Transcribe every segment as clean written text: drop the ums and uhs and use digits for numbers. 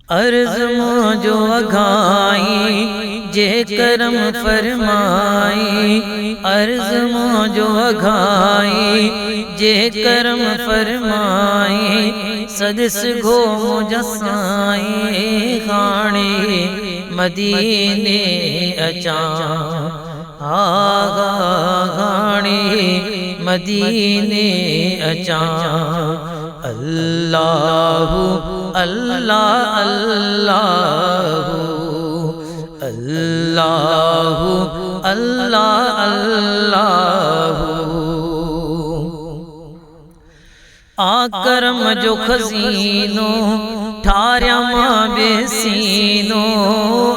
अर्ज़ जो अघाई जे करम फरमाई, अर्ज़ जो अघाई जे करम फरमाई, सदस घो मुजसाई खाने मदीने अचा आगा खाने मदीने अचा। अल्लाहु अल्लाह अल्लाहु अल्लाहु अल्लाह अल्लाहु। आकरम जो खजीनो ठार्या मां बेसीनो,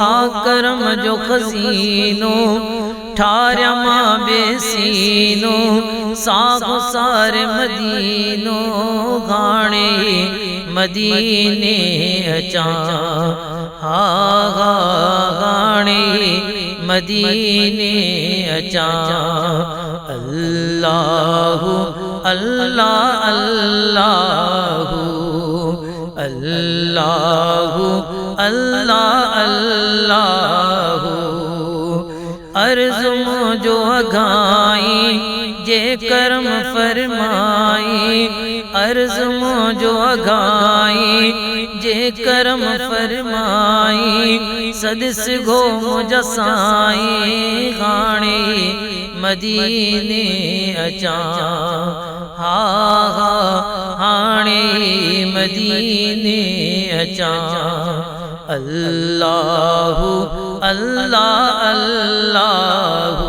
आकरम जो खजीनो ठार्या मां बेसीनो, सागो सारे मदीनो गाने मदीने अचा आगा गाने मदीने अचा। अल्लाहु अल्लाह अल्लाहु अल्लाहु अल्लाह अल्लाहु। अर्ज़ जो अघाई जे करम फरमाई, अर्ज़ जो अघाई जे करम फरमाई, सदस घो मुजसाई खाने मदीने अचा हा हाने मदीने अचा। अल्लाहु अल्लाह अल्लाहु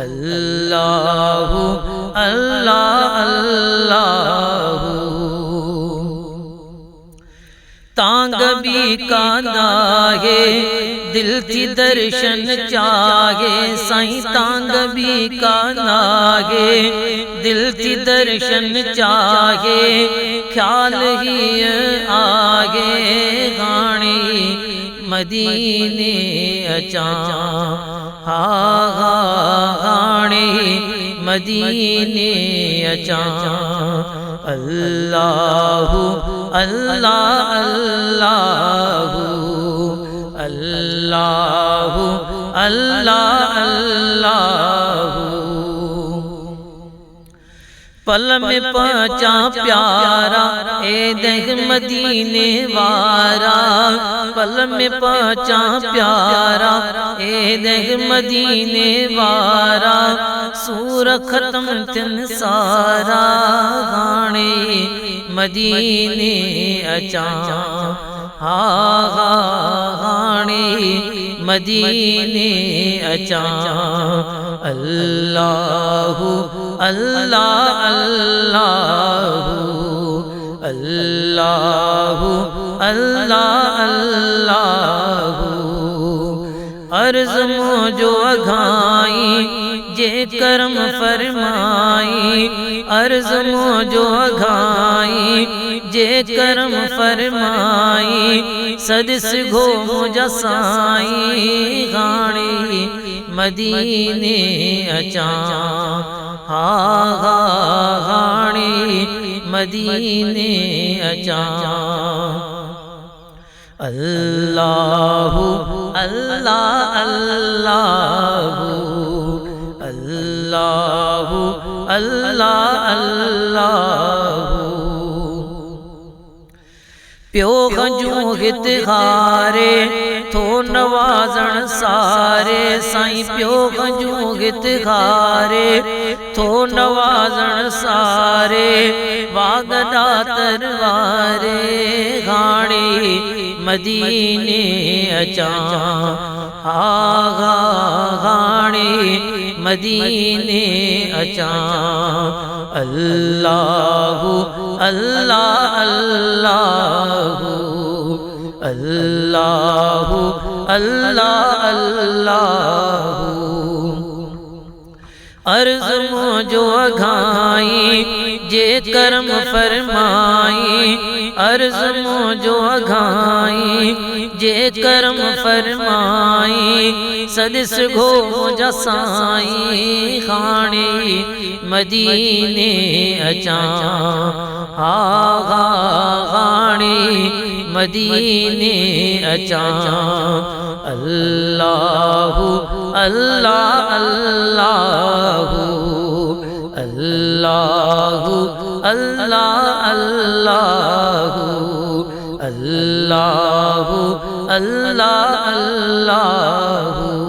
अल्लाहु अल्लाह अल्लाहु। तांग भी कांदागे दिल थी दर्शन चाहे, साईं तांग भी कांदागे दिल थी दर्शन चाहे, ख्याल ही आगे गाने मदीने अचा हा गाने मदीने अचा। अल्लाहु अल्लाह अल्लाहु अल्लाहु अल्लाह अल्लाहु। पल में पहुँचा प्यारा ए देख मदीने वारा, पल में पहुँचा प्यारा ए देख मदीने वारा, सूर खत्म थिन सारा गाने मदीने अचा हा गाने मदीने अचा। अल्लाहु अल्लाह अल्लाहु अल्लाहु अल्लाह अल्लाहु। अर्ज़ जो अघाई जे करम फरमाई, अर्ज़ जो अघाई जे करम फरमाई, सदस घो मुजसाई गाने मदीने अचा हा गाने मदीने अचा। अल्लाहु अल्लाह अल्लाहु अल्लाहु अल्लाह अल्लाहु। प्यो खजू हित हारे थो नवाजण सारे, साईं प्यो खजू हित हारे थो नवाजण सारे, वागदा तरवारे गाने मदीने अचा आगा गाने मदीने अचा। अल्लाहु अल्लाह अल्लाहु अल्लाहु अल्लाह अल्लाहु। अर्ज़ जो अघाई जे करम फरमाई, अर्ज़ जो अघाई जे करम फरमाई, सदस घो मुजसाई खाने मदीने अचा हा गाने मदीने अचा। अल्लाहु अल्लाह अल्लाहु अल्लाहु अल्लाह अल्लाहु अल्लाहु अल्लाह अल्लाहु।